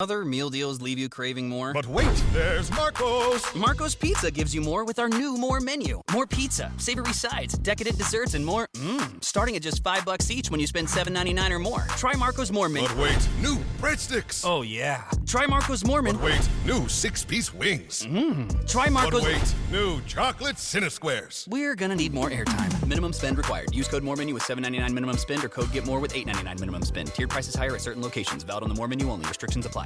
Other meal deals leave you craving more. But wait, there's Marco's. Marco's Pizza gives you more with our new More menu. More pizza, savory sides, decadent desserts, and more. Starting at just $5 each when you spend $7.99 or more. Try Marco's More menu. But wait, new breadsticks. Oh yeah. Try Marco's More menu. But wait, new 6-piece wings. Try Marco's. But wait, new chocolate Cinnasquares. We're gonna need more airtime. Minimum spend required. Use code More menu with $7.99 minimum spend or code Get More with $8.99 minimum spend. Tiered prices higher at certain locations. Valid on the More menu only. Restrictions apply.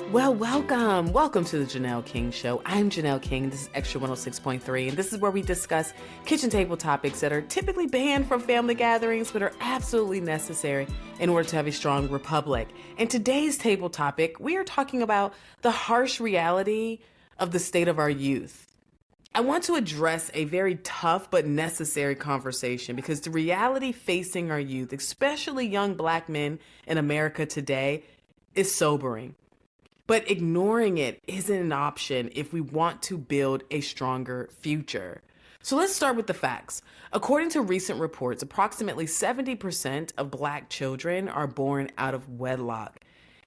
Well, welcome to the Janelle King Show. I'm Janelle King. This is Extra 106.3, and this is where we discuss kitchen table topics that are typically banned from family gatherings, but are absolutely necessary in order to have a strong republic. And today's table topic, we are talking about the harsh reality of the state of our youth. I want to address a very tough but necessary conversation because the reality facing our youth, especially young Black men in America today, is sobering. But ignoring it isn't an option if we want to build a stronger future. So let's start with the facts. According to recent reports, approximately 70% of Black children are born out of wedlock.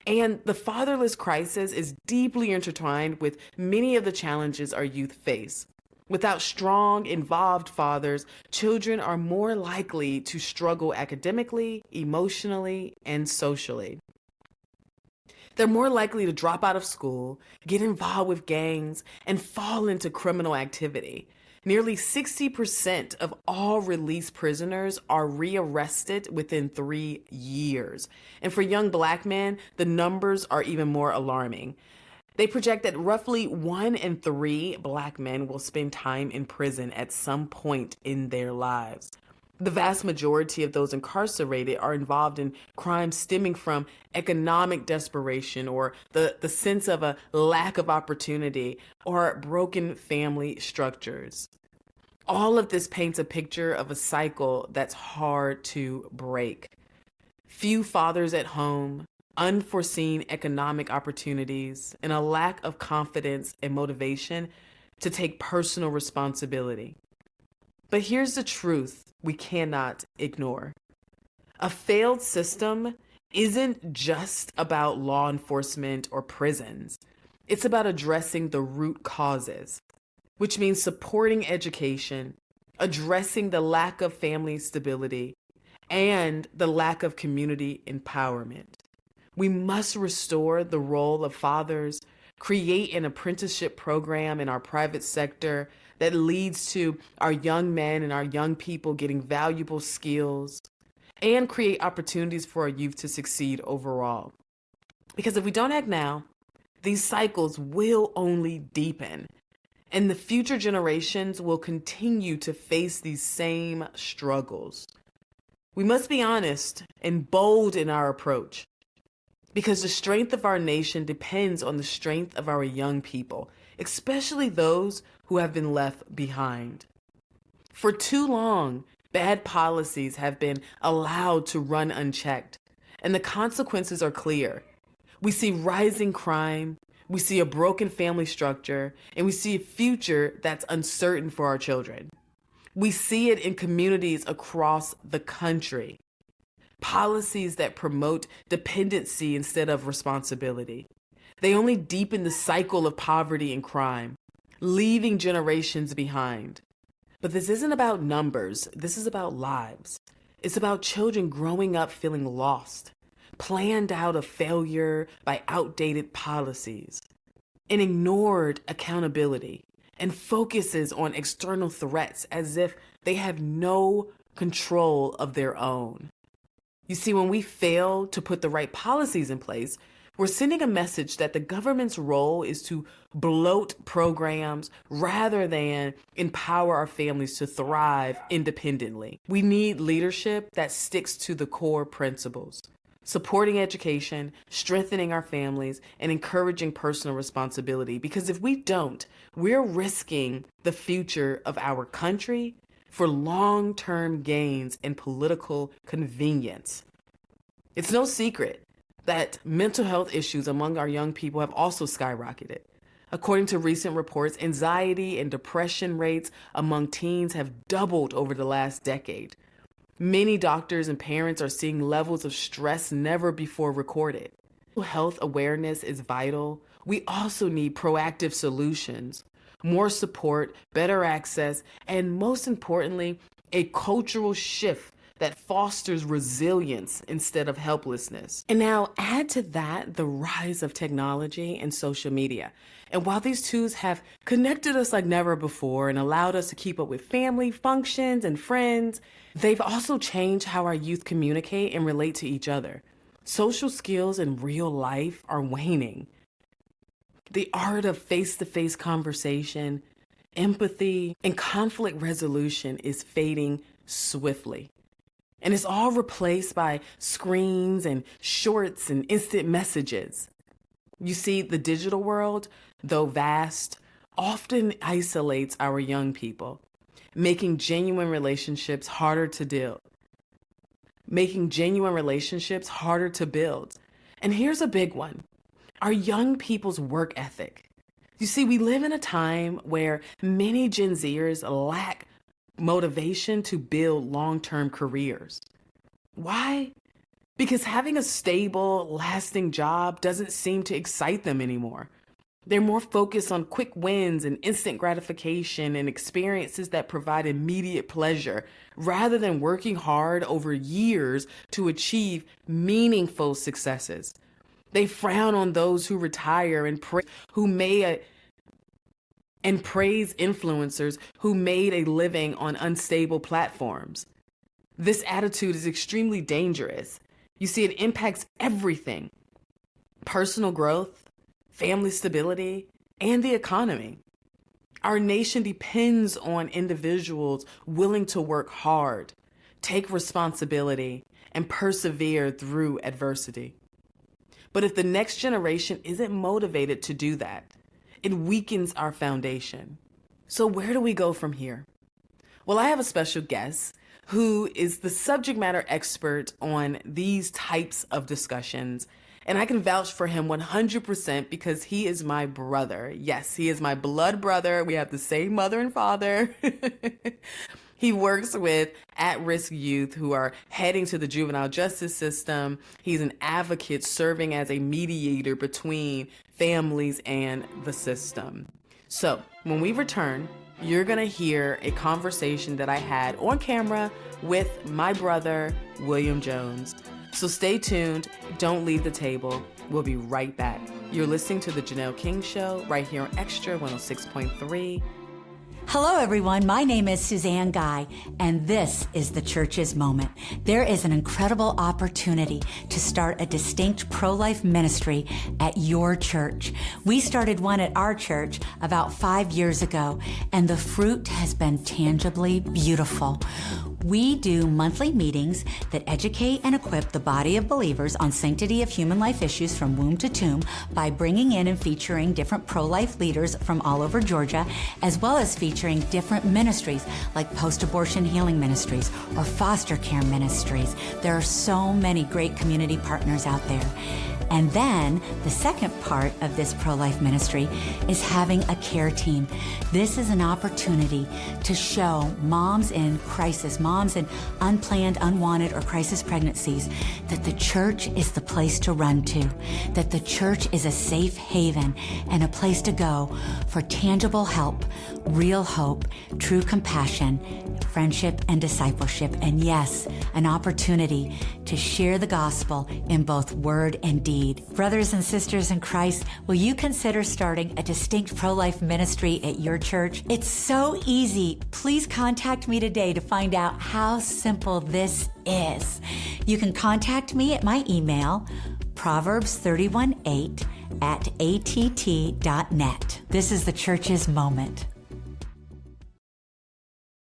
And the fatherless crisis is deeply intertwined with many of the challenges our youth face. Without strong, involved fathers, children are more likely to struggle academically, emotionally, and socially. They're more likely to drop out of school, get involved with gangs, and fall into criminal activity. Nearly 60% of all released prisoners are rearrested within 3 years. And for young Black men, the numbers are even more alarming. They project that roughly 1 in 3 Black men will spend time in prison at some point in their lives. The vast majority of those incarcerated are involved in crimes stemming from economic desperation or the sense of a lack of opportunity or broken family structures. All of this paints a picture of a cycle that's hard to break. Few fathers at home, unforeseen economic opportunities, and a lack of confidence and motivation to take personal responsibility. But here's the truth we cannot ignore. A failed system isn't just about law enforcement or prisons. It's about addressing the root causes, which means supporting education, addressing the lack of family stability, and the lack of community empowerment. We must restore the role of fathers, create an apprenticeship program in our private sector that leads to our young men and our young people getting valuable skills, and create opportunities for our youth to succeed overall. Because if we don't act now, these cycles will only deepen, and the future generations will continue to face these same struggles. We must be honest and bold in our approach, because the strength of our nation depends on the strength of our young people, especially those who have been left behind. For too long, bad policies have been allowed to run unchecked, and the consequences are clear. We see rising crime, we see a broken family structure, and we see a future that's uncertain for our children. We see it in communities across the country. Policies that promote dependency instead of responsibility. They only deepen the cycle of poverty and crime, leaving generations behind. But this isn't about numbers. This is about lives. It's about children growing up feeling lost, planned out of failure by outdated policies, and ignored accountability, and focuses on external threats as if they have no control of their own. You see, when we fail to put the right policies in place, we're sending a message that the government's role is to bloat programs rather than empower our families to thrive independently. We need leadership that sticks to the core principles, supporting education, strengthening our families, and encouraging personal responsibility. Because if we don't, we're risking the future of our country for long-term gains and political convenience. It's no secret that mental health issues among our young people have also skyrocketed. According to recent reports, anxiety and depression rates among teens have doubled over the last decade. Many doctors and parents are seeing levels of stress never before recorded. Health awareness is vital. We also need proactive solutions, more support, better access, and most importantly, a cultural shift that fosters resilience instead of helplessness. And now add to that the rise of technology and social media. And while these tools have connected us like never before and allowed us to keep up with family functions and friends, they've also changed how our youth communicate and relate to each other. Social skills in real life are waning. The art of face-to-face conversation, empathy, and conflict resolution is fading swiftly. And it's all replaced by screens and shorts and instant messages. You see, the digital world, though vast, often isolates our young people, making genuine relationships harder to build. And here's a big one: our young people's work ethic. You see, we live in a time where many Gen Zers lack motivation to build long-term careers. Why? Because having a stable, lasting job doesn't seem to excite them anymore. They're more focused on quick wins and instant gratification and experiences that provide immediate pleasure, rather than working hard over years to achieve meaningful successes. They frown on those who retire and praise influencers who made a living on unstable platforms. This attitude is extremely dangerous. You see, it impacts everything: personal growth, family stability, and the economy. Our nation depends on individuals willing to work hard, take responsibility, and persevere through adversity. But if the next generation isn't motivated to do that, it weakens our foundation. So where do we go from here? Well, I have a special guest who is the subject matter expert on these types of discussions. And I can vouch for him 100% because he is my brother. Yes, he is my blood brother. We have the same mother and father. He works with at-risk youth who are heading to the juvenile justice system. He's an advocate serving as a mediator between families and the system. So when we return, you're going to hear a conversation that I had on camera with my brother, William Jones. So stay tuned. Don't leave the table. We'll be right back. You're listening to The Janelle King Show right here on Extra 106.3. Hello, everyone. My name is Suzanne Guy, and this is the Church's Moment. There is an incredible opportunity to start a distinct pro-life ministry at your church. We started one at our church about 5 years ago, and the fruit has been tangibly beautiful. We do monthly meetings that educate and equip the body of believers on sanctity of human life issues from womb to tomb by bringing in and featuring different pro-life leaders from all over Georgia, as well as featuring different ministries like post-abortion healing ministries or foster care ministries. There are so many great community partners out there. And then the second part of this pro-life ministry is having a care team. This is an opportunity to show moms in crisis, moms in unplanned, unwanted, or crisis pregnancies that the church is the place to run to, that the church is a safe haven and a place to go for tangible help, real hope, true compassion, friendship, and discipleship. And yes, an opportunity to share the gospel in both word and deed. Brothers and sisters in Christ, will you consider starting a distinct pro-life ministry at your church? It's so easy. Please contact me today to find out how simple this is. You can contact me at my email, proverbs31:8@att.net. This is the Church's Moment.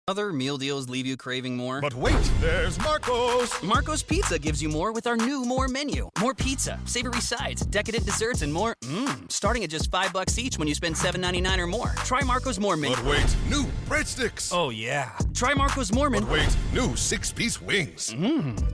Other meal deals leave you craving more? But wait, there's Marco's. Marco's Pizza gives you more with our new More menu. More pizza, savory sides, decadent desserts, and more. Starting at just $5 each when you spend $7.99 or more. Try Marco's More menu. But wait, new breadsticks. Oh yeah. Try Marco's More menu. But wait, new 6-piece wings.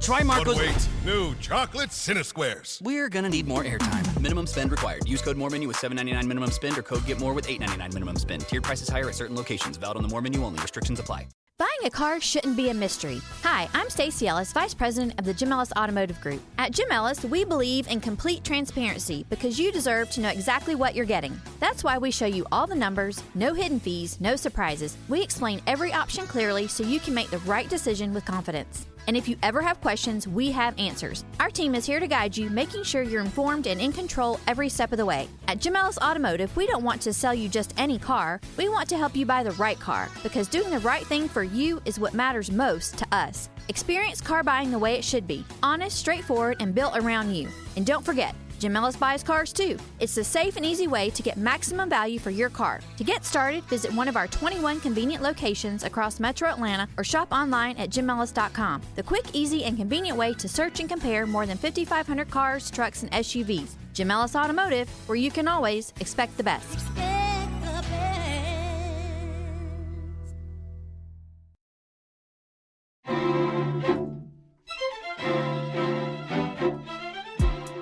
Try Marco's. But wait, new chocolate Cinesquares. We're gonna need more airtime. Minimum spend required. Use code More menu with $7.99 minimum spend or code Get More with $8.99 minimum spend. Tiered prices higher at certain locations. Valid on the More menu only. Restrictions apply. Buying a car shouldn't be a mystery. Hi, I'm Stacey Ellis, Vice President of the Jim Ellis Automotive Group. At Jim Ellis, we believe in complete transparency because you deserve to know exactly what you're getting. That's why we show you all the numbers, no hidden fees, no surprises. We explain every option clearly so you can make the right decision with confidence. And if you ever have questions, we have answers. Our team is here to guide you, making sure you're informed and in control every step of the way. At Jim Ellis Automotive, we don't want to sell you just any car. We want to help you buy the right car because doing the right thing for you is what matters most to us. Experience car buying the way it should be, honest, straightforward, and built around you. And don't forget, Jim Ellis buys cars too. It's the safe and easy way to get maximum value for your car. To get started, visit one of our 21 convenient locations across Metro Atlanta or shop online at jimellis.com. The quick, easy, and convenient way to search and compare more than 5,500 cars, trucks, and SUVs. Jim Ellis Automotive, where you can always expect the best.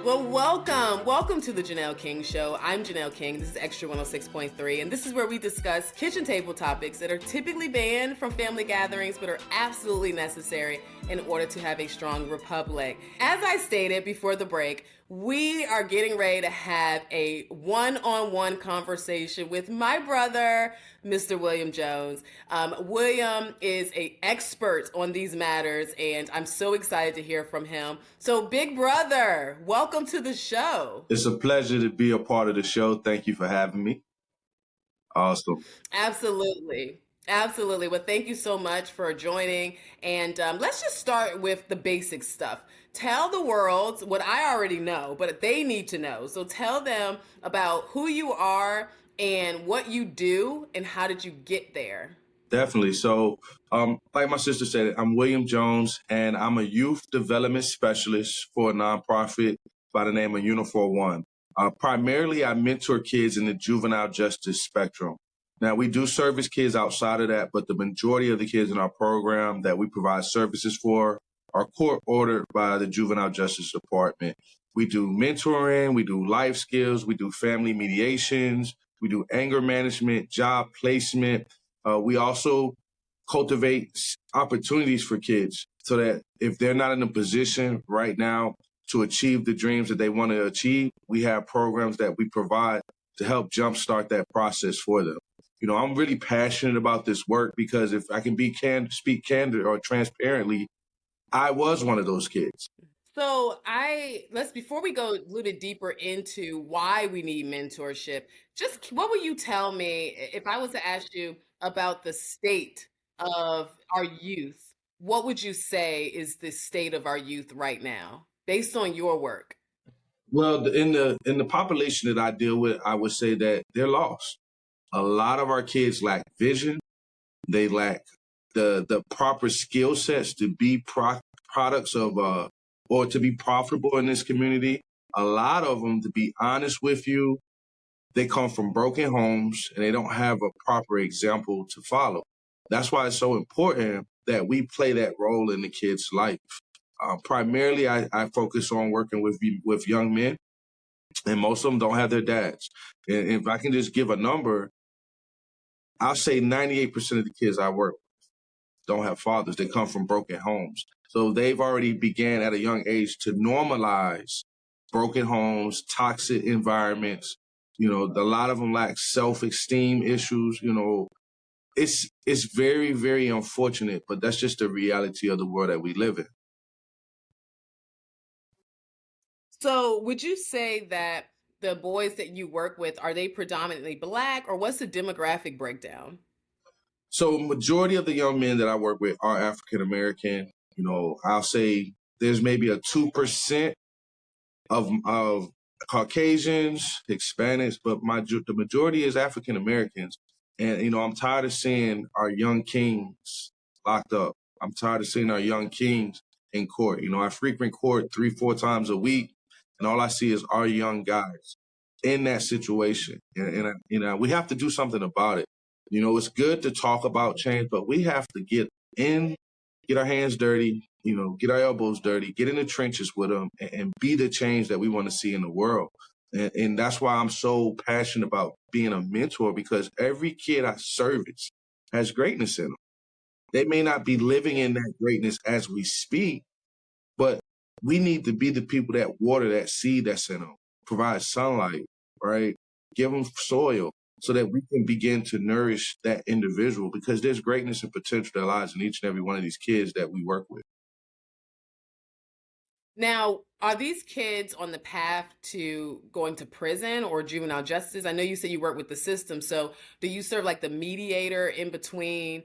Well, welcome to the Janelle King Show. I'm Janelle King. This is Extra 106.3, and this is where we discuss kitchen table topics that are typically banned from family gatherings but are absolutely necessary in order to have a strong republic. As I stated before the break, we are getting ready to have a one-on-one conversation with my brother, Mr. William Jones. William is an expert on these matters, and I'm so excited to hear from him. So, big brother, welcome to the show. It's a pleasure to be a part of the show. Thank you for having me. Awesome. Absolutely. Well, thank you so much for joining. And let's just start with the basic stuff. Tell the world what I already know, but they need to know. So tell them about who you are and what you do and how did you get there? Definitely. So, like my sister said, I'm William Jones, and I'm a youth development specialist for a nonprofit by the name of Unifor One. Primarily, I mentor kids in the juvenile justice spectrum. Now, we do service kids outside of that, but the majority of the kids in our program that we provide services for are court-ordered by the Juvenile Justice Department. We do mentoring, we do life skills, we do family mediations, we do anger management, job placement. We also cultivate opportunities for kids so that if they're not in a position right now to achieve the dreams that they want to achieve, we have programs that we provide to help jumpstart that process for them. You know, I'm really passionate about this work because if I can speak candid or transparently, I was one of those kids. So before we go a little bit deeper into why we need mentorship, just what would you tell me if I was to ask you about the state of our youth? What would you say is the state of our youth right now, based on your work? Well, in the population that I deal with, I would say that they're lost. A lot of our kids lack vision. They lack the proper skill sets to be products of or to be profitable in this community. A lot of them, to be honest with you, they come from broken homes and they don't have a proper example to follow. That's why it's so important that we play that role in the kid's life. Primarily, I focus on working with young men, and most of them don't have their dads. And if I can just give a number, I'll say 98% of the kids I work with don't have fathers. They come from broken homes. So they've already began at a young age to normalize broken homes, toxic environments. You know, a lot of them lack self-esteem issues. You know, it's very, very unfortunate, but that's just the reality of the world that we live in. So would you say that the boys that you work with, are they predominantly Black, or what's the demographic breakdown? So majority of the young men that I work with are African American. You know, I'll say there's maybe a 2% of Caucasians, Hispanics, but the majority is African Americans. And, you know, I'm tired of seeing our young kings locked up. I'm tired of seeing our young kings in court. You know, I frequent court 3-4 times a week, and all I see is our young guys in that situation. And you know, we have to do something about it. You know, it's good to talk about change, but we have to get our hands dirty, you know, get our elbows dirty, get in the trenches with them and be the change that we want to see in the world. And that's why I'm so passionate about being a mentor, because every kid I service has greatness in them. They may not be living in that greatness as we speak, but we need to be the people that water that seed that's in them, provide sunlight, right? Give them soil so that we can begin to nourish that individual, because there's greatness and potential that lies in each and every one of these kids that we work with. Now, are these kids on the path to going to prison or juvenile justice? I know you said you work with the system, so do you serve like the mediator in between,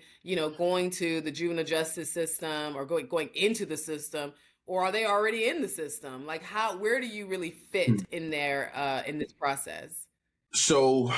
going to the juvenile justice system or going into the system, or are they already in the system? Like where do you really fit in there in this process? So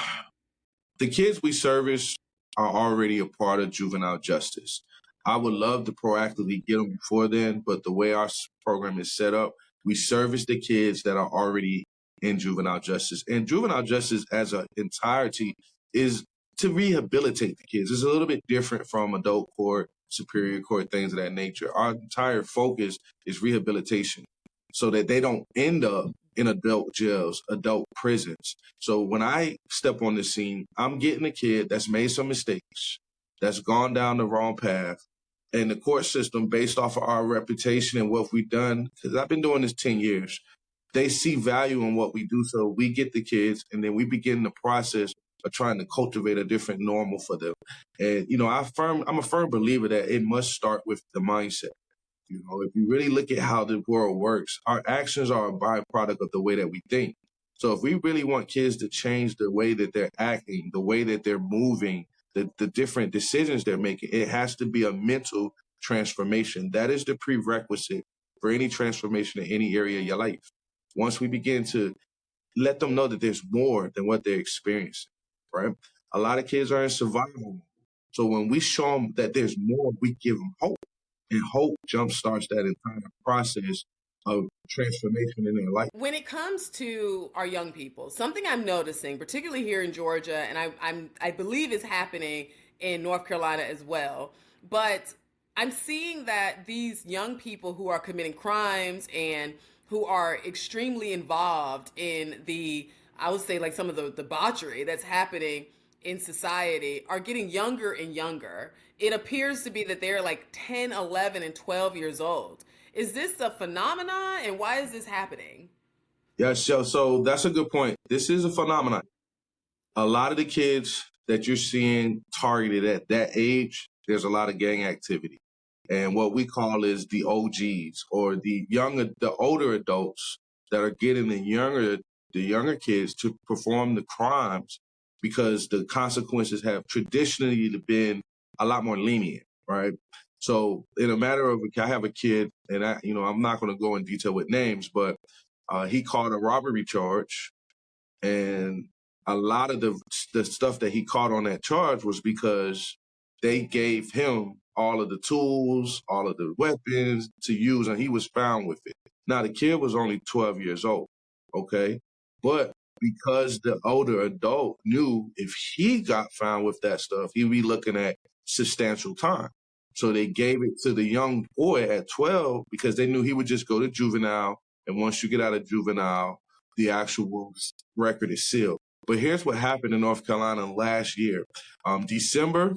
the kids we service are already a part of juvenile justice. I would love to proactively get them before then, but the way our program is set up, we service the kids that are already in juvenile justice. And juvenile justice as an entirety is to rehabilitate the kids. It's a little bit different from adult court, superior court, things of that nature. Our entire focus is rehabilitation so that they don't end up in adult jails, adult prisons. So when I step on the scene, I'm getting a kid that's made some mistakes, that's gone down the wrong path. And the court system, based off of our reputation and what we've done, because I've been doing this 10 years, they see value in what we do. So we get the kids and then we begin the process of trying to cultivate a different normal for them. And, I'm a firm believer that it must start with the mindset. If you really look at how the world works, our actions are a byproduct of the way that we think. So if we really want kids to change the way that they're acting, the way that they're moving, the different decisions they're making, it has to be a mental transformation. That is the prerequisite for any transformation in any area of your life. Once we begin to let them know that there's more than what they're experiencing, right? A lot of kids are in survival mode. So when we show them that there's more, we give them hope. And hope jumpstarts that entire process of transformation in their life. When it comes to our young people, something I'm noticing, particularly here in Georgia, and I believe is happening in North Carolina as well, but I'm seeing that these young people who are committing crimes and who are extremely involved in I would say like some of the debauchery that's happening in society are getting younger and younger. It appears to be that they're like 10, 11, and 12 years old. Is this a phenomenon, and why is this happening? Yeah, so that's a good point. This is a phenomenon. A lot of the kids that you're seeing targeted at that age, there's a lot of gang activity. And what we call is the OGs, or the older adults that are getting the younger kids to perform the crimes, because the consequences have traditionally been a lot more lenient, right? So in a matter of, I have a kid, and I'm not going to go in detail with names, but he caught a robbery charge, and a lot of the stuff that he caught on that charge was because they gave him all of the tools, all of the weapons to use, and he was found with it. Now, the kid was only 12 years old, okay? But because the older adult knew if he got found with that stuff, he'd be looking at substantial time. So they gave it to the young boy at 12 because they knew he would just go to juvenile. And once you get out of juvenile, the actual record is sealed. But here's what happened in North Carolina last year. December,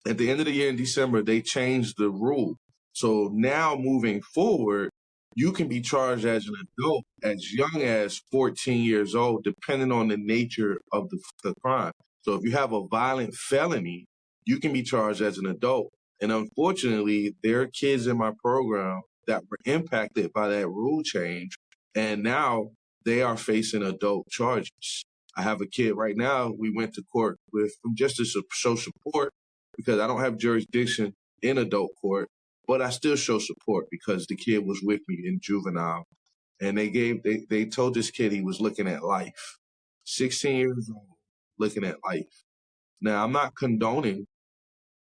at the end of the year in December, they changed the rule. So now moving forward, you can be charged as an adult as young as 14 years old, depending on the nature of the crime. So if you have a violent felony, you can be charged as an adult. And unfortunately, there are kids in my program that were impacted by that rule change, and now they are facing adult charges. I have a kid right now we went to court with just to show support, because I don't have jurisdiction in adult court, but I still show support because the kid was with me in juvenile. And they told this kid he was looking at life. 16 years old, looking at life. Now, I'm not condoning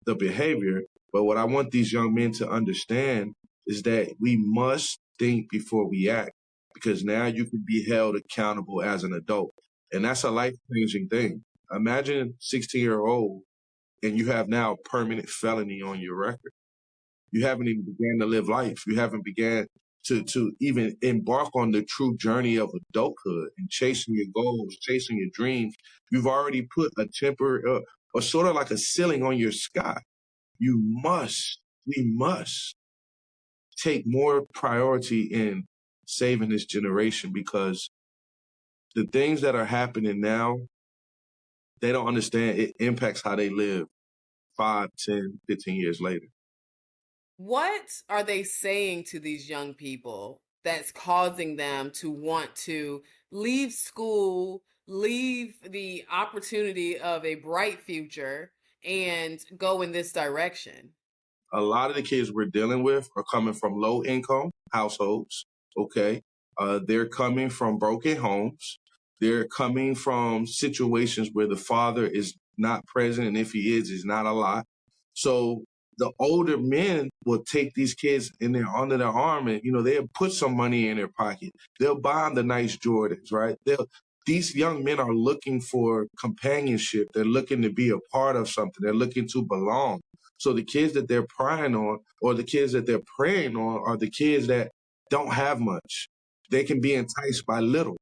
the behavior, but what I want these young men to understand is that we must think before we act, because now you can be held accountable as an adult. And that's a life-changing thing. Imagine a 16-year-old and you have now a permanent felony on your record. You haven't even began to live life. You haven't began to even embark on the true journey of adulthood and chasing your goals, chasing your dreams. You've already put a temper or sort of like a ceiling on your sky. we must take more priority in saving this generation, because the things that are happening now, they don't understand. It impacts how they live 5, 10, 15 years later. What are they saying to these young people that's causing them to want to leave school, leave the opportunity of a bright future, and go in this direction? A lot of the kids we're dealing with are coming from low income households. Okay. They're coming from broken homes. They're coming from situations where the father is not present, and if he is, he's not a lot. So the older men will take these kids under their arm, and they'll put some money in their pocket. They'll buy them the nice Jordans, right? These young men are looking for companionship. They're looking to be a part of something. They're looking to belong. So the kids that they're prying on, or the kids that they're preying on, are the kids that don't have much. They can be enticed by little.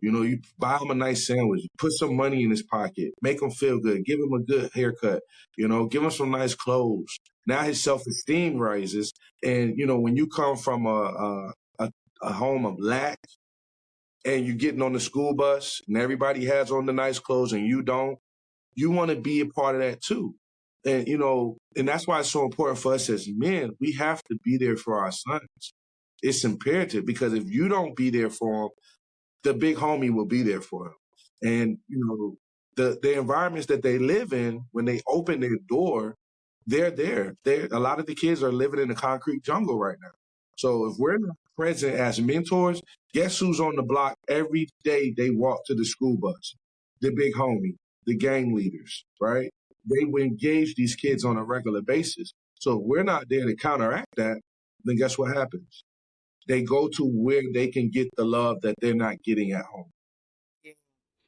You buy him a nice sandwich, put some money in his pocket, make him feel good, give him a good haircut, give him some nice clothes. Now his self-esteem rises. And, when you come from a home of lack and you're getting on the school bus and everybody has on the nice clothes and you don't, you want to be a part of that too. And, and that's why it's so important for us as men. We have to be there for our sons. It's imperative, because if you don't be there for them, the big homie will be there for them. And, the environments that they live in, when they open their door, they're there. A lot of the kids are living in the concrete jungle right now. So if we're not present as mentors, guess who's on the block every day they walk to the school bus? The big homie, the gang leaders, right? They will engage these kids on a regular basis. So if we're not there to counteract that, then guess what happens? They go to where they can get the love that they're not getting at home.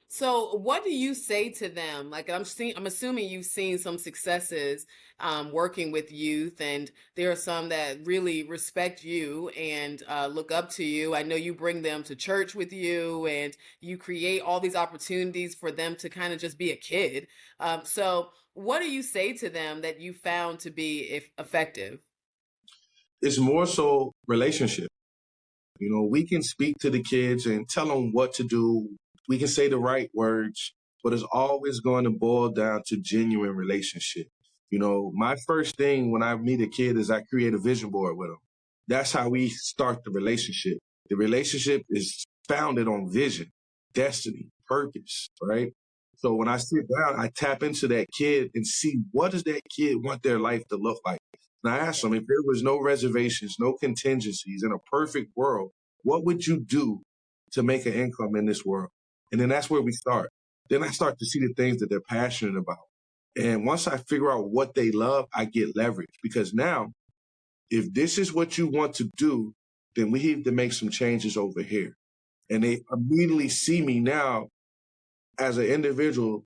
So what do you say to them? Like, I'm assuming you've seen some successes working with youth, and there are some that really respect you and look up to you. I know you bring them to church with you, and you create all these opportunities for them to kind of just be a kid. So what do you say to them that you found to be effective? It's more so relationship. We can speak to the kids and tell them what to do. We can say the right words, but it's always going to boil down to genuine relationship. My first thing when I meet a kid is I create a vision board with them. That's how we start the relationship. The relationship is founded on vision, destiny, purpose, right? So when I sit down, I tap into that kid and see, what does that kid want their life to look like? And I ask them, if there was no reservations, no contingencies, in a perfect world, what would you do to make an income in this world? And then that's where we start. Then I start to see the things that they're passionate about. And once I figure out what they love, I get leverage. Because now, if this is what you want to do, then we have to make some changes over here. And they immediately see me now as an individual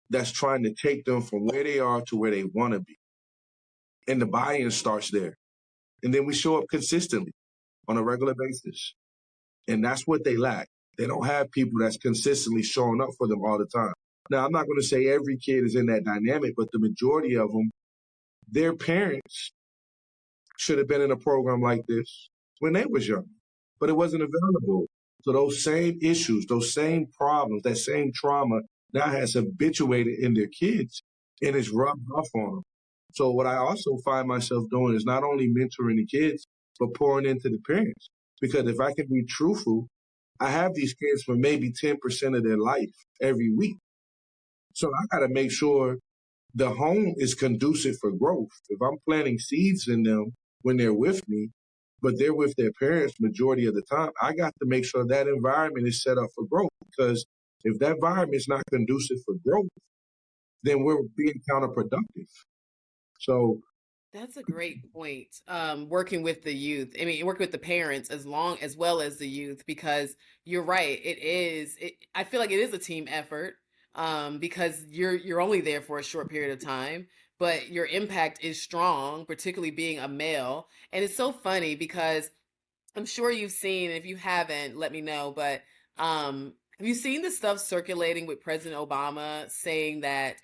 that's trying to take them from where they are to where they want to be. And the buy-in starts there. And then we show up consistently on a regular basis. And that's what they lack. They don't have people that's consistently showing up for them all the time. Now, I'm not going to say every kid is in that dynamic, but the majority of them, their parents should have been in a program like this when they was young, but it wasn't available. So those same issues, those same problems, that same trauma now has habituated in their kids, and it's rubbed off on them. So what I also find myself doing is not only mentoring the kids, but pouring into the parents. Because if I can be truthful, I have these kids for maybe 10% of their life every week. So I got to make sure the home is conducive for growth. If I'm planting seeds in them when they're with me, but they're with their parents majority of the time, I got to make sure that environment is set up for growth. Because if that environment is not conducive for growth, then we're being counterproductive. So That's a great point. Working with the youth, working with the parents as well as the youth, because you're right. I feel like it is a team effort, because you're only there for a short period of time, but your impact is strong, particularly being a male. And it's so funny because I'm sure you've seen, and if you haven't, let me know, but have you seen the stuff circulating with President Obama saying that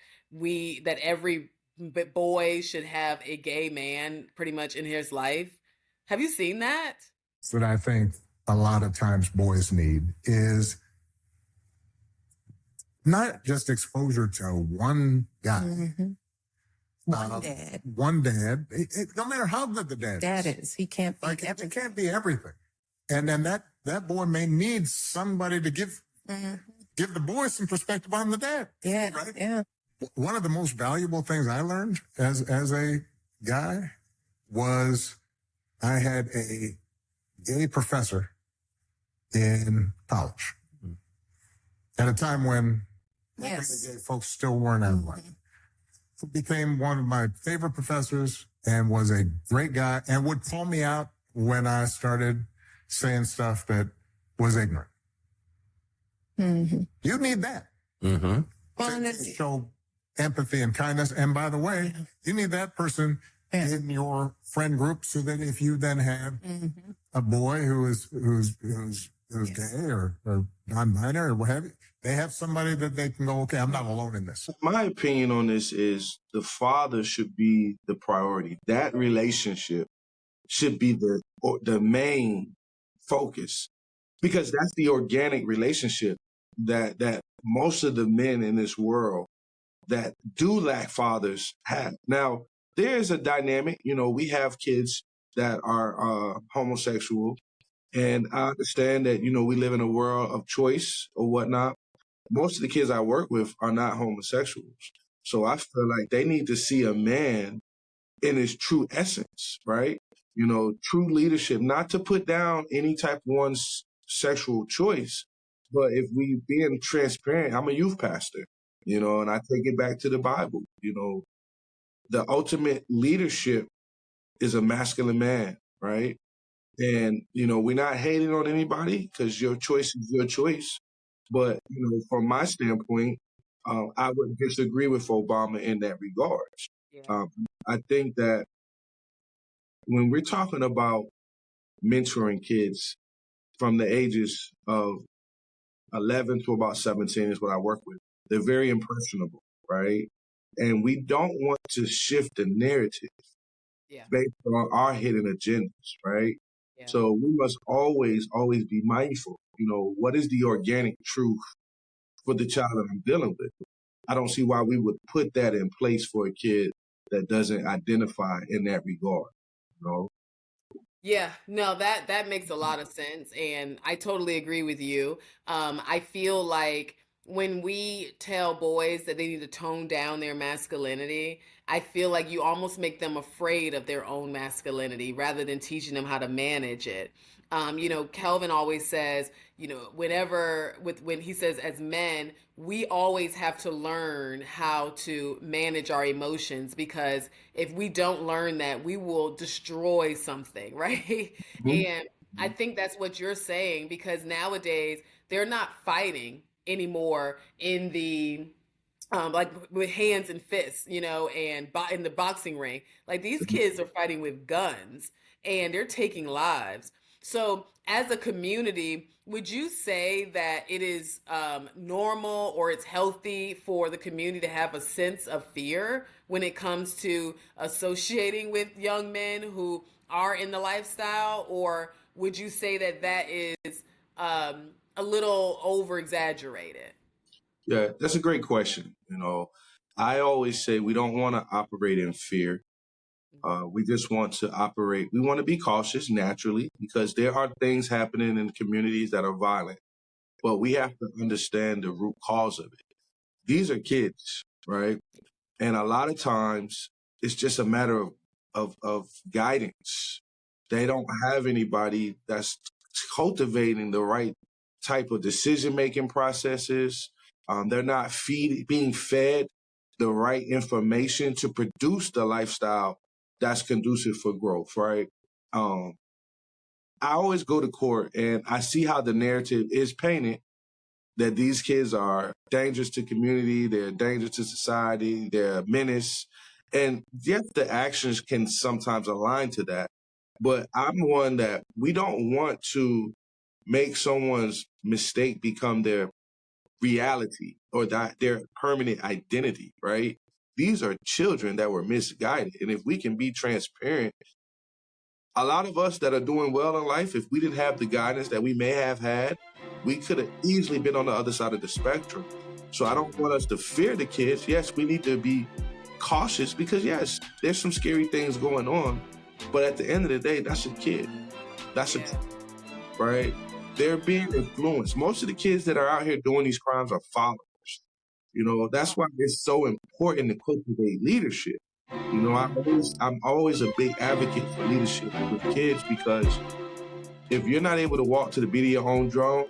every boys should have a gay man pretty much in his life. Have you seen that? That I think a lot of times boys need is not just exposure to one guy. Mm-hmm. One dad. One dad. No matter how good the dad is. He can't be everything. It can't be everything. And then that boy may need somebody to give the boy some perspective on the dad. Yeah, right? yeah. One of the most valuable things I learned as a guy was I had a gay professor in college at a time when gay folks still weren't out of life. Became one of my favorite professors and was a great guy and would call me out when I started saying stuff that was ignorant. Mm-hmm. You need that. Mm-hmm. To show empathy and kindness. And by the way, you need that person in your friend group so that if you then have a boy who's gay or non-binary or what have you, they have somebody that they can go, okay, I'm not alone in this. My opinion on this is the father should be the priority. That relationship should be the main focus, because that's the organic relationship that most of the men in this world that do lack fathers have. Now, there is a dynamic. We have kids that are homosexual, and I understand that, we live in a world of choice or whatnot. Most of the kids I work with are not homosexuals. So I feel like they need to see a man in his true essence, right? True leadership, not to put down any type of one's sexual choice. But if we being transparent, I'm a youth pastor, and I take it back to the Bible. The ultimate leadership is a masculine man, right? And, we're not hating on anybody because your choice is your choice. But, from my standpoint, I would disagree with Obama in that regard. Yeah. I think that when we're talking about mentoring kids from the ages of 11 to about 17 is what I work with, they're very impressionable, right? And we don't want to shift the narrative based on our hidden agendas, right? Yeah. So we must always be mindful. What is the organic truth for the child that I'm dealing with? I don't see why we would put that in place for a kid that doesn't identify in that regard, Yeah, no, that makes a lot of sense. And I totally agree with you. I feel like when we tell boys that they need to tone down their masculinity, I feel like you almost make them afraid of their own masculinity rather than teaching them how to manage it. Kelvin always says, when he says as men, we always have to learn how to manage our emotions, because if we don't learn that, we will destroy something, right? Mm-hmm. And I think that's what you're saying, because nowadays they're not fighting anymore in the like with hands and fists, and in the boxing ring. Like, these kids are fighting with guns and they're taking lives. So as a community, would you say that it is normal or it's healthy for the community to have a sense of fear when it comes to associating with young men who are in the lifestyle? Or would you say that is a little over exaggerated? Yeah, that's a great question. I always say we don't want to operate in fear. We just want to operate. We want to be cautious naturally, because there are things happening in communities that are violent, but we have to understand the root cause of it. These are kids, right? And a lot of times it's just a matter of guidance. They don't have anybody that's cultivating the right type of decision-making processes. They're not being fed the right information to produce the lifestyle that's conducive for growth, right? I always go to court and I see how the narrative is painted, that these kids are dangerous to community, they're dangerous to society, they're a menace. And yes, the actions can sometimes align to that. But I'm one that we don't want to make someone's mistake become their reality or their permanent identity, right? these are children that were misguided. And if we can be transparent, a lot of us that are doing well in life, if we didn't have the guidance that we may have had, we could have easily been on the other side of the spectrum. So I don't want us to fear the kids. Yes, we need to be cautious because, yes, there's some scary things going on. But at the end of the day, that's a kid. That's a right? They're being influenced. Most of the kids that are out here doing these crimes are followers. You know, that's why it's so important to cultivate leadership. You know, I'm always a big advocate for leadership with kids because if you're not able to walk to the beat of your own drum,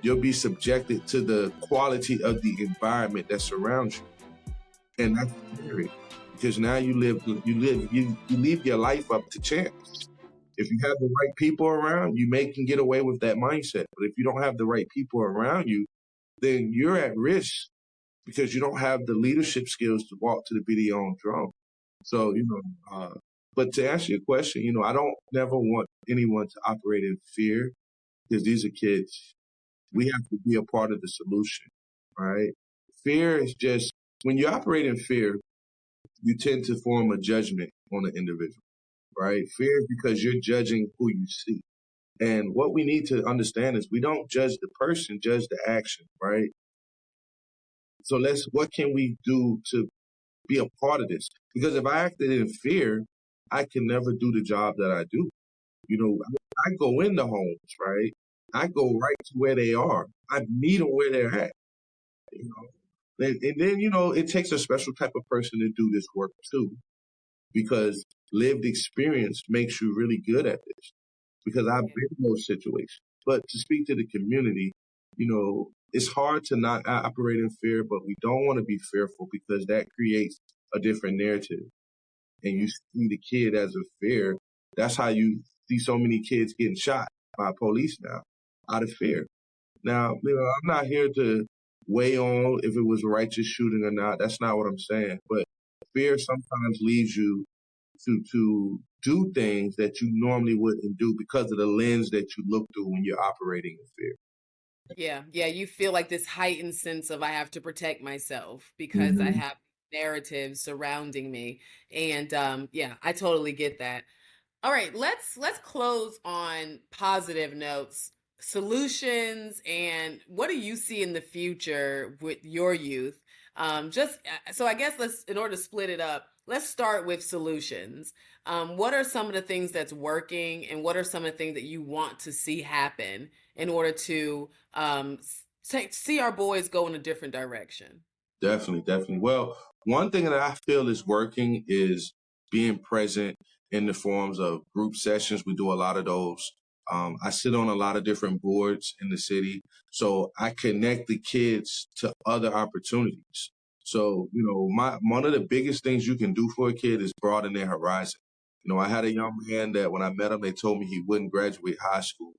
you'll be subjected to the quality of the environment that surrounds you. And that's scary because now you leave your life up to chance. If you have the right people around, you can get away with that mindset. But if you don't have the right people around you, then you're at risk because you don't have the leadership skills to walk to the beat of your own drum. So, but to answer your question, I don't never want anyone to operate in fear because these are kids. We have to be a part of the solution, right? Fear is just, when you operate in fear, you tend to form a judgment on an individual. Right? Fear is because you're judging who you see. And what we need to understand is we don't judge the person, judge the action, right? So what can we do to be a part of this? Because if I acted in fear, I can never do the job that I do. I go into homes, right? I go right to where they are. I meet them where they're at. And then, it takes a special type of person to do this work too. Because lived experience makes you really good at this because I've been in those situations. But to speak to the community, it's hard to not operate in fear, but we don't want to be fearful because that creates a different narrative. And you see the kid as a fear. That's how you see so many kids getting shot by police now, out of fear. Now, I'm not here to weigh on if it was a righteous shooting or not. That's not what I'm saying. But fear sometimes leads you to do things that you normally wouldn't do because of the lens that you look through when you're operating in fear. Yeah, you feel like this heightened sense of I have to protect myself because I have narratives surrounding me. And I totally get that. All right, let's close on positive notes. Solutions, and what do you see in the future with your youth? So I guess in order to split it up, let's start with solutions. What are some of the things that's working, and what are some of the things that you want to see happen in order to see our boys go in a different direction? Definitely. Well, one thing that I feel is working is being present in the forms of group sessions. We do a lot of those. I sit on a lot of different boards in the city, so I connect the kids to other opportunities. So, one of the biggest things you can do for a kid is broaden their horizon. I had a young man that when I met him, they told me he wouldn't graduate high school.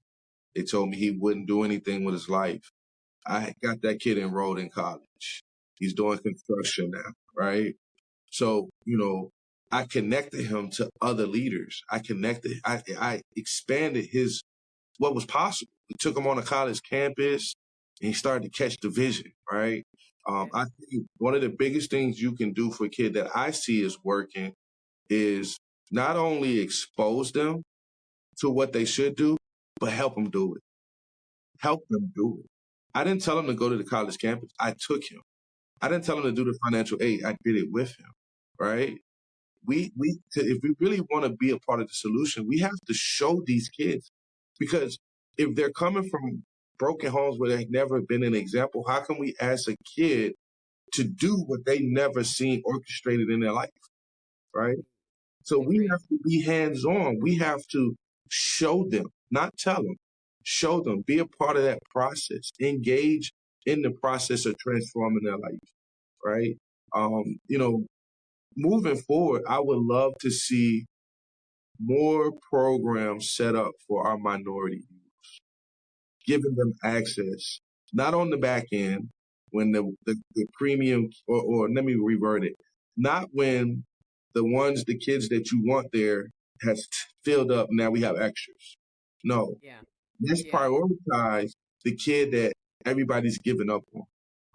They told me he wouldn't do anything with his life. I got that kid enrolled in college. He's doing construction now, right? So, I connected him to other leaders. I expanded what was possible. We took him on a college campus and he started to catch the vision, right? I think one of the biggest things you can do for a kid that I see is working is not only expose them to what they should do, but help them do it. Help them do it. I didn't tell him to go to the college campus. I took him. I didn't tell him to do the financial aid. I did it with him, right? If we really want to be a part of the solution, we have to show these kids, because if they're coming from broken homes where they've never been an example, how can we ask a kid to do what they never seen orchestrated in their life, right? So we have to be hands-on. We have to show them, not tell them, show them, be a part of that process, engage in the process of transforming their life, right? Moving forward, I would love to see more programs set up for our minority youth, giving them access, not on the back end when the premium, or let me revert it, not when the kids that you want there has filled up, now we have extras. No. Let's prioritize the kid that everybody's giving up on.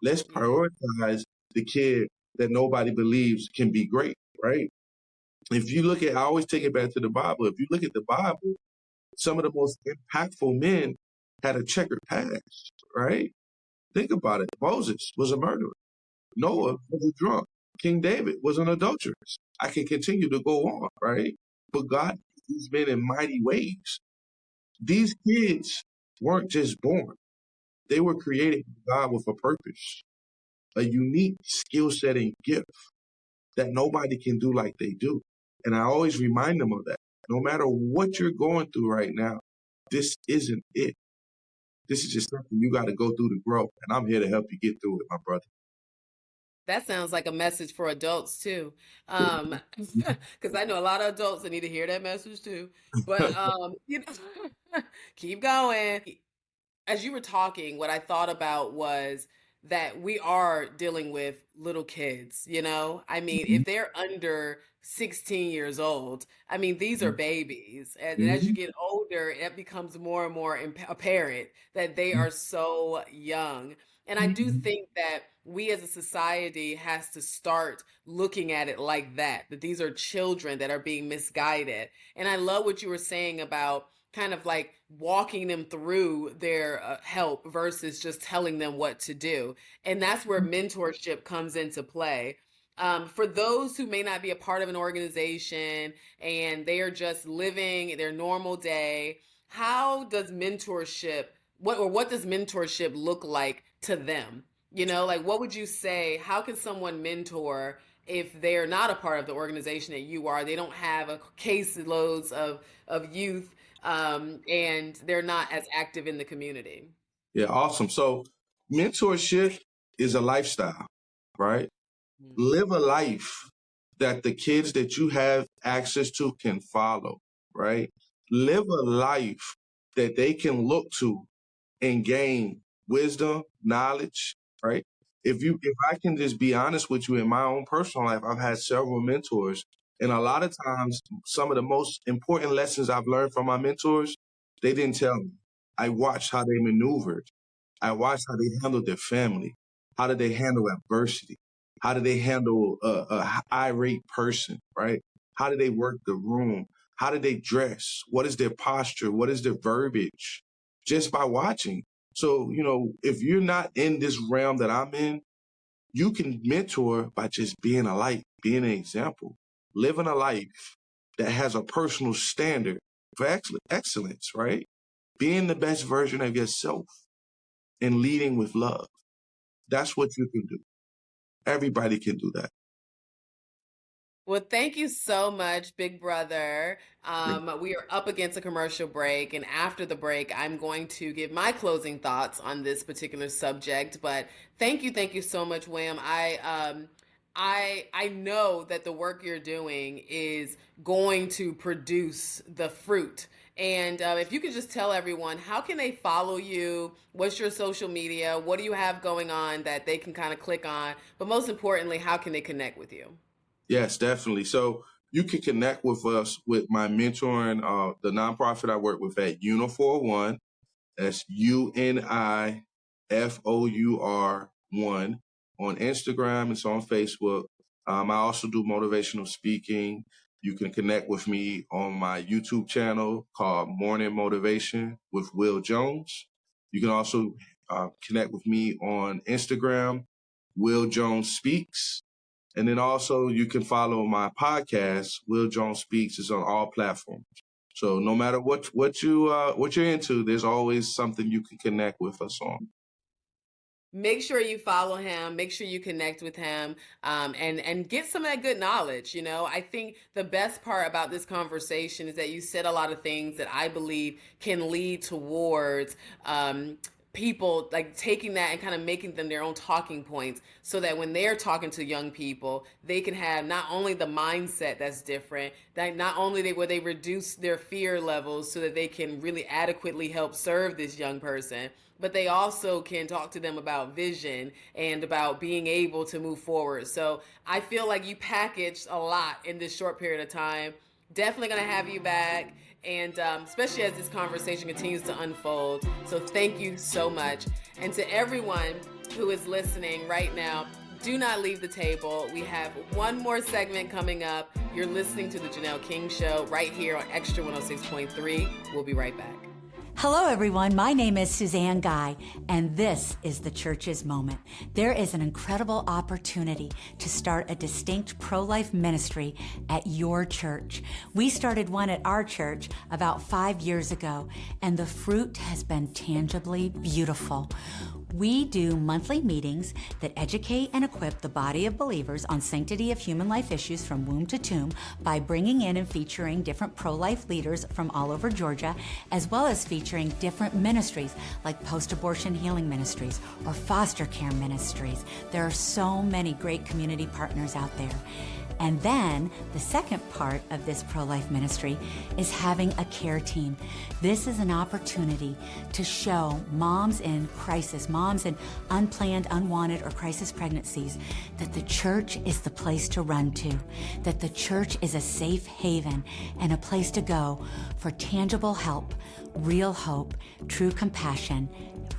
Let's prioritize the kid that nobody believes can be great, right? If you look at, I always take it back to the Bible. If you look at the Bible, some of the most impactful men had a checkered past, right? Think about it. Moses was a murderer. Noah was a drunk. King David was an adulteress. I can continue to go on, right? But God used men in mighty ways. These kids weren't just born. They were created by God with a purpose, a unique skill set and gift that nobody can do like they do. And I always remind them of that. No matter what you're going through right now, this isn't it. This is just something you got to go through to grow. And I'm here to help you get through it, my brother. That sounds like a message for adults too. Because I know a lot of adults that need to hear that message too. But keep going. As you were talking, what I thought about was that we are dealing with little kids, I mean, if they're under 16 years old, I mean, these are babies. And as you get older, it becomes more and more apparent that they are so young. And I do think that we as a society has to start looking at it like that these are children that are being misguided. And I love what you were saying about kind of like walking them through their help versus just telling them what to do. And that's where mentorship comes into play. For those who may not be a part of an organization and they are just living their normal day, how does mentorship, what does mentorship look like to them? Like what would you say, how can someone mentor if they're not a part of the organization that you are? They don't have a caseloads of youth and they're not as active in the community. Yeah, awesome. So mentorship is a lifestyle, right? Live a life that the kids that you have access to can follow, right? Live a life that they can look to and gain wisdom, knowledge, right? If I can just be honest with you, in my own personal life, I've had several mentors. And a lot of times, some of the most important lessons I've learned from my mentors, they didn't tell me. I watched how they maneuvered. I watched how they handled their family. How did they handle adversity? How did they handle a irate person, right? How did they work the room? How did they dress? What is their posture? What is their verbiage? Just by watching. So, if you're not in this realm that I'm in, you can mentor by just being a light, being an example, living a life that has a personal standard for excellence, right? Being the best version of yourself and leading with love. That's what you can do. Everybody can do that. Well, thank you so much, Big Brother. We are up against a commercial break, and after the break, I'm going to give my closing thoughts on this particular subject. But thank you so much, Wham. I know that the work you're doing is going to produce the fruit. And if you could just tell everyone, how can they follow you? What's your social media? What do you have going on that they can kind of click on? But most importantly, how can they connect with you? Yes, definitely. So you can connect with us with my mentoring, the nonprofit I work with at Unifor1. That's UNIFOUR1 on Instagram. It's on Facebook. I also do motivational speaking. You can connect with me on my YouTube channel called Morning Motivation with Will Jones. You can also connect with me on Instagram, Will Jones Speaks. And then also you can follow my podcast, Will Jones Speaks, is on all platforms. So no matter what you're into, there's always something you can connect with us on. Make sure you follow him. Make sure you connect with him, and get some of that good knowledge. I think the best part about this conversation is that you said a lot of things that I believe can lead towards people like taking that and kind of making them their own talking points, so that when they're talking to young people, they can have not only the mindset that's different, that not only where they reduce their fear levels so that they can really adequately help serve this young person, but they also can talk to them about vision and about being able to move forward. So I feel like you packaged a lot in this short period of time. Definitely going to have you back, and especially as this conversation continues to unfold. So thank you so much. And to everyone who is listening right now, Do not leave the table. We have one more segment coming up. You're listening to The Janelle King Show right here on Extra 106.3. We'll be right back. Hello, everyone. My name is Suzanne Guy, and this is the Church's Moment. There is an incredible opportunity to start a distinct pro-life ministry at your church. We started one at our church about 5 years ago, and the fruit has been tangibly beautiful. We do monthly meetings that educate and equip the body of believers on sanctity of human life issues from womb to tomb by bringing in and featuring different pro-life leaders from all over Georgia, as well as featuring different ministries like post-abortion healing ministries or foster care ministries. There are so many great community partners out there. And then the second part of this pro-life ministry is having a care team. This is an opportunity to show moms in crisis, moms in unplanned, unwanted, or crisis pregnancies that the church is the place to run to, that the church is a safe haven and a place to go for tangible help, real hope, true compassion,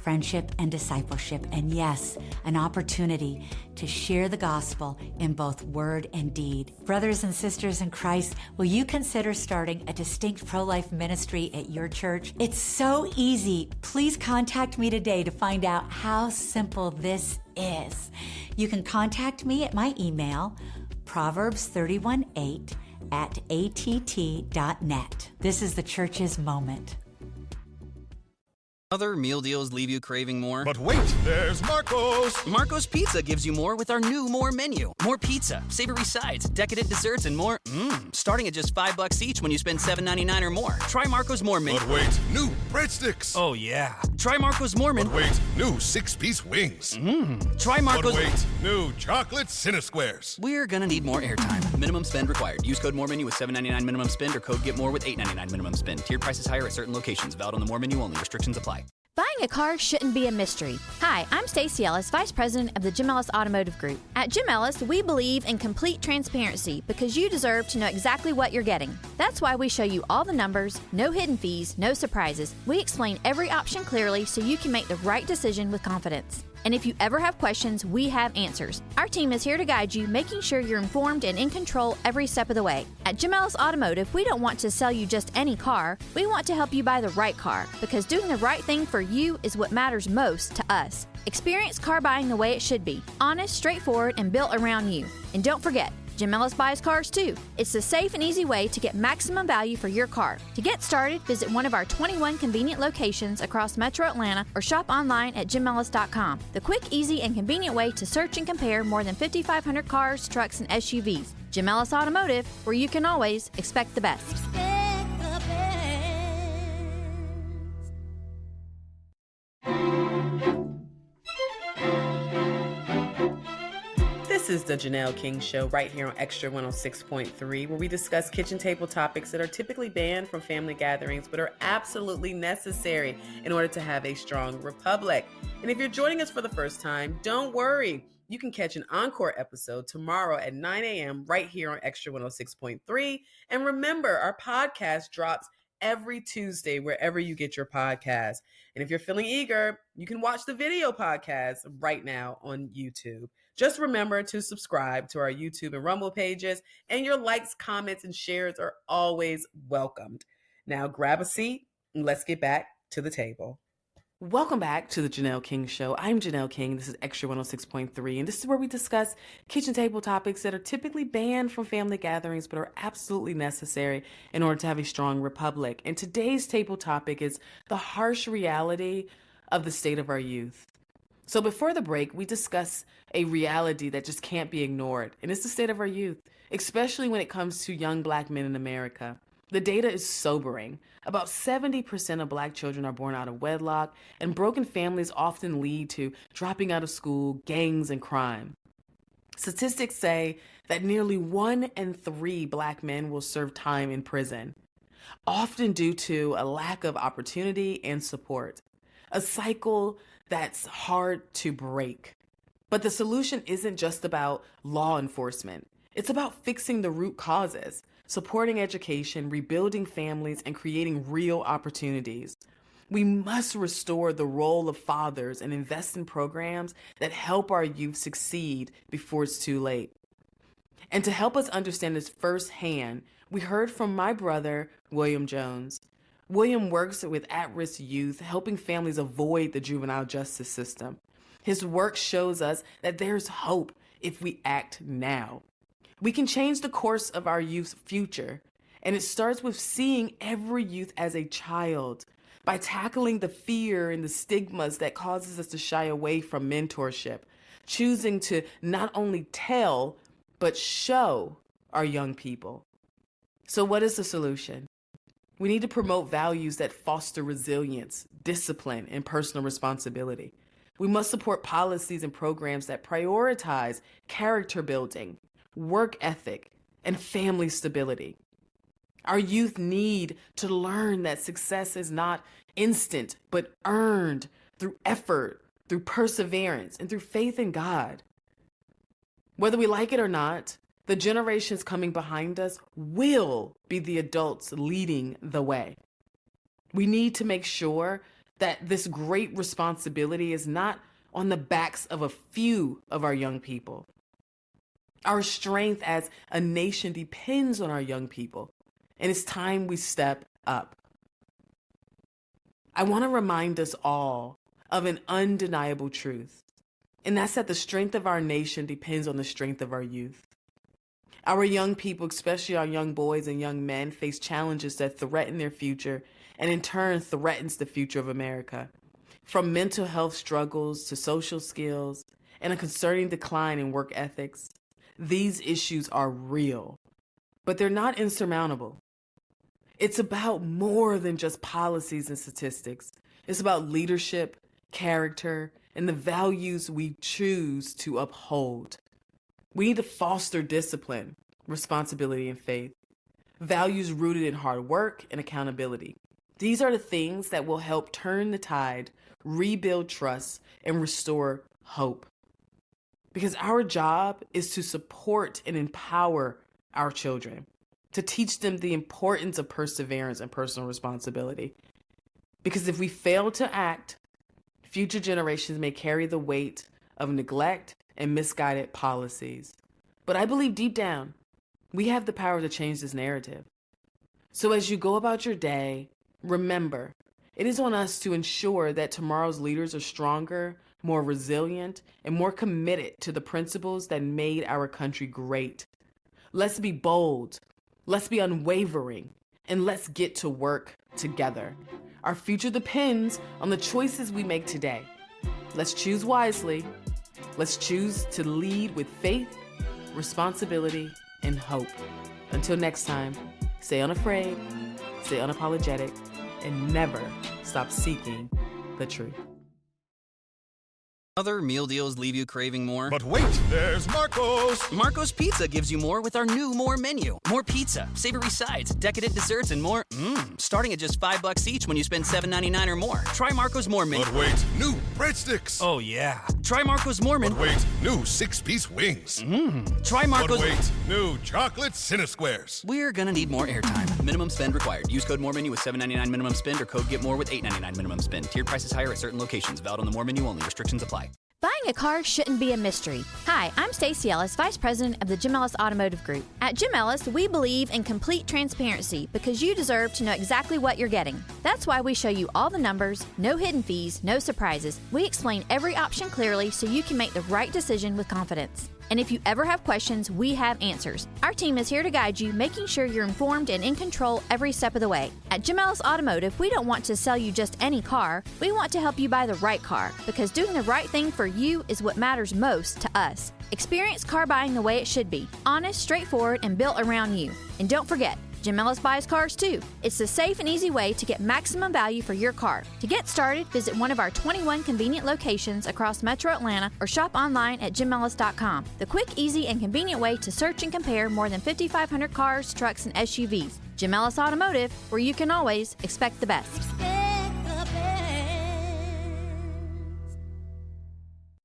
friendship, and discipleship, and yes, an opportunity to share the gospel in both word and deed. Brothers and sisters in Christ, will you consider starting a distinct pro-life ministry at your church? It's so easy. Please contact me today to find out how simple this is. You can contact me at my email, proverbs318@att.net. This is the Church's Moment. Other meal deals leave you craving more? But wait, there's Marco's. Marco's Pizza gives you more with our new More menu. More pizza, savory sides, decadent desserts, and more. Starting at just $5 each when you spend $7.99 or more. Try Marco's More menu. But wait, new breadsticks. Oh yeah. Try Marco's More menu. But wait, new 6-piece wings. Try Marco's. But wait, new chocolate Cinesquares. We're gonna need more airtime. Minimum spend required. Use code More menu with $7.99 minimum spend or code Get More with $8.99 minimum spend. Tiered prices higher at certain locations. Valid on the More menu only. Restrictions apply. Buying a car shouldn't be a mystery. Hi, I'm Stacey Ellis, Vice President of the Jim Ellis Automotive Group. At Jim Ellis, we believe in complete transparency because you deserve to know exactly what you're getting. That's why we show you all the numbers, no hidden fees, no surprises. We explain every option clearly so you can make the right decision with confidence. And if you ever have questions, we have answers. Our team is here to guide you, making sure you're informed and in control every step of the way. At Jim Ellis Automotive, we don't want to sell you just any car. We want to help you buy the right car because doing the right thing for you is what matters most to us. Experience car buying the way it should be. Honest, straightforward, and built around you. And don't forget, Jim Ellis buys cars too. It's the safe and easy way to get maximum value for your car. To get started, visit one of our 21 convenient locations across Metro Atlanta or shop online at jimellis.com. The quick, easy, and convenient way to search and compare more than 5,500 cars, trucks, and SUVs. Jim Ellis Automotive, where you can always expect the best. This is the Janelle King Show right here on Extra 106.3, where we discuss kitchen table topics that are typically banned from family gatherings but are absolutely necessary in order to have a strong republic. And if you're joining us for the first time, don't worry. You can catch an encore episode tomorrow at 9 a.m. right here on Extra 106.3. And remember, our podcast drops every Tuesday wherever you get your podcast. And if you're feeling eager, you can watch the video podcast right now on YouTube. Just remember to subscribe to our YouTube and Rumble pages, and your likes, comments, and shares are always welcomed. Now grab a seat and let's get back to the table. Welcome back to the Janelle King Show. I'm Janelle King. This is Extra 106.3, and this is where we discuss kitchen table topics that are typically banned from family gatherings but are absolutely necessary in order to have a strong republic. And today's table topic is the harsh reality of the state of our youth. So before the break, we discuss a reality that just can't be ignored, and it's the state of our youth, especially when it comes to young Black men in America. The data is sobering. About 70% of Black children are born out of wedlock, and broken families often lead to dropping out of school, gangs, and crime. Statistics say that nearly 1 in 3 Black men will serve time in prison, often due to a lack of opportunity and support. A cycle that's hard to break. But the solution isn't just about law enforcement. It's about fixing the root causes, supporting education, rebuilding families, and creating real opportunities. We must restore the role of fathers and invest in programs that help our youth succeed before it's too late. And to help us understand this firsthand, we heard from my brother, William Jones. William works with at-risk youth, helping families avoid the juvenile justice system. His work shows us that there's hope if we act now. We can change the course of our youth's future, and it starts with seeing every youth as a child, by tackling the fear and the stigmas that causes us to shy away from mentorship, choosing to not only tell, but show our young people. So what is the solution? We need to promote values that foster resilience, discipline, and personal responsibility. We must support policies and programs that prioritize character building, work ethic, and family stability. Our youth need to learn that success is not instant, but earned through effort, through perseverance, and through faith in God. Whether we like it or not, the generations coming behind us will be the adults leading the way. We need to make sure that this great responsibility is not on the backs of a few of our young people. Our strength as a nation depends on our young people, and it's time we step up. I want to remind us all of an undeniable truth, and that's that the strength of our nation depends on the strength of our youth. Our young people, especially our young boys and young men, face challenges that threaten their future and in turn threatens the future of America. From mental health struggles to social skills and a concerning decline in work ethics, these issues are real, but they're not insurmountable. It's about more than just policies and statistics. It's about leadership, character, and the values we choose to uphold. We need to foster discipline, responsibility, and faith, values rooted in hard work and accountability. These are the things that will help turn the tide, rebuild trust, and restore hope. Because our job is to support and empower our children, to teach them the importance of perseverance and personal responsibility. Because if we fail to act, future generations may carry the weight of neglect and misguided policies. But I believe deep down, we have the power to change this narrative. So as you go about your day, remember, it is on us to ensure that tomorrow's leaders are stronger, more resilient, and more committed to the principles that made our country great. Let's be bold, let's be unwavering, and let's get to work together. Our future depends on the choices we make today. Let's choose wisely. Let's choose to lead with faith, responsibility, and hope. Until next time, stay unafraid, stay unapologetic, and never stop seeking the truth. Other meal deals leave you craving more? But wait, there's Marco's. Marco's Pizza gives you more with our new More menu. More pizza, savory sides, decadent desserts, and more. Starting at just $5 each when you spend $7.99 or more. Try Marco's More menu. But wait, new breadsticks. Oh yeah. Try Marco's More menu. But wait, new 6-piece wings. Try Marco's. But wait, new chocolate Cinesquares. We're gonna need more airtime. Minimum spend required. Use code More menu with $7.99 minimum spend or code Get More with $8.99 minimum spend. Tiered prices higher at certain locations. Valid on the More menu only. Restrictions apply. Buying a car shouldn't be a mystery. Hi, I'm Stacey Ellis, Vice President of the Jim Ellis Automotive Group. At Jim Ellis, we believe in complete transparency because you deserve to know exactly what you're getting. That's why we show you all the numbers, no hidden fees, no surprises. We explain every option clearly so you can make the right decision with confidence. And if you ever have questions, we have answers. Our team is here to guide you, making sure you're informed and in control every step of the way. At Jim Ellis Automotive, we don't want to sell you just any car. We want to help you buy the right car, because doing the right thing for you is what matters most to us. Experience car buying the way it should be, honest, straightforward, and built around you. And don't forget, Jim Ellis buys cars too. It's the safe and easy way to get maximum value for your car. To get started, visit one of our 21 convenient locations across Metro Atlanta or shop online at jimellis.com. The quick, easy, and convenient way to search and compare more than 5,500 cars, trucks, and SUVs. Jim Ellis Automotive, where you can always expect the best.